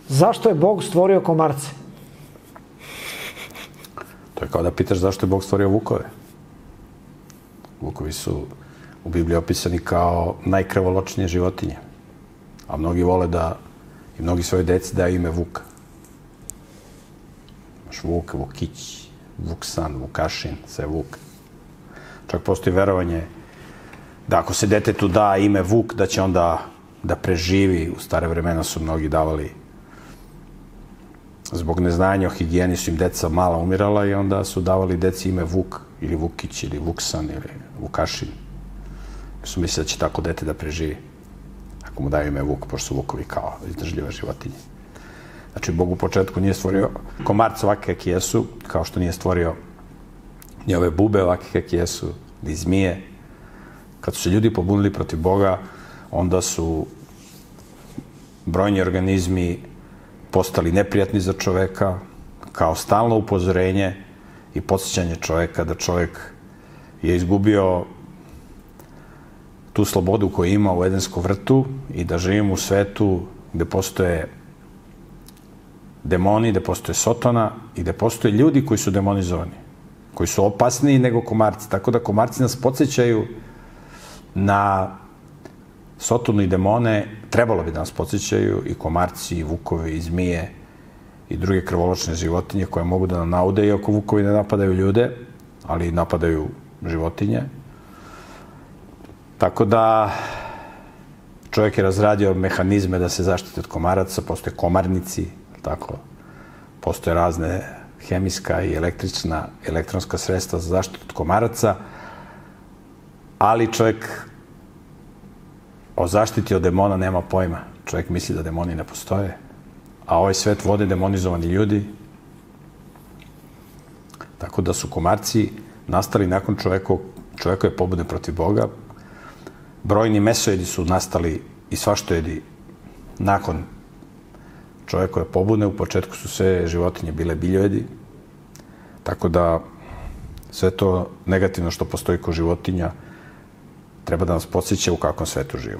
Zašto je Bog stvorio komarce? To je kao da pitaš zašto je Bog stvorio vukove. Vukovi su u Bibliji opisani kao najkrvoločnije životinje. A mnogi vole da, i mnogi svoje deci daju ime Vuka. Imaš Vuk, Vukić, Vuksan, Vukašin, sve Vuk. Čak postoji verovanje da ako se detetu da ime Vuk, da će onda da preživi. U stare vremena su mnogi davali, zbog neznanja o higijeni su im deca mala umirala i onda su davali deci ime Vuk ili Vukić ili Vuksan ili Vukašin. Su mislili da će tako dete da preživi. Ako mu daju ime Vuk, pošto su vukovi kao izdržljive životinje. Znači, Bog u početku nije stvorio komarce ovakve kakve jesu, kao što nije stvorio ni ove bube ovakve kakve jesu, ni zmije. Kad su se ljudi pobunili protiv Boga, onda su brojni organizmi postali neprijatni za čoveka, kao stalno upozorenje i podsjećanje čoveka da čovek je izgubio tu slobodu koju ima u Edenskom vrtu i da živimo u svetu gde postoje demoni, gde postoje Sotona i gde postoje ljudi koji su demonizovani, koji su opasniji nego komarci. Tako da komarci nas podsjećaju na Sotonu i demone, trebalo bi da nas podsjećaju i komarci, i vukovi, i zmije, i druge krvoločne životinje koje mogu da nam naude, iako vukovi ne napadaju ljude, ali napadaju životinje. Tako da čovjek je razradio mehanizme da se zaštiti od komaraca, postoje komarnici, tako, postoje razne hemijska i električna, elektronska sredstva za zaštitu od komaraca, ali čovjek o zaštiti od demona nema pojma. Čovjek misli da demoni ne postoje, a ovaj svet vode demonizovani ljudi. Tako da su komarci nastali nakon čovjekove pobude protiv Boga. Brojni mesojedi su nastali i svaštojedi nakon čovjekove pobude. U početku su sve životinje bile biljojedi. Tako da sve to negativno što postoji kod životinja treba da nas podsjeća u kakvom svetu živimo.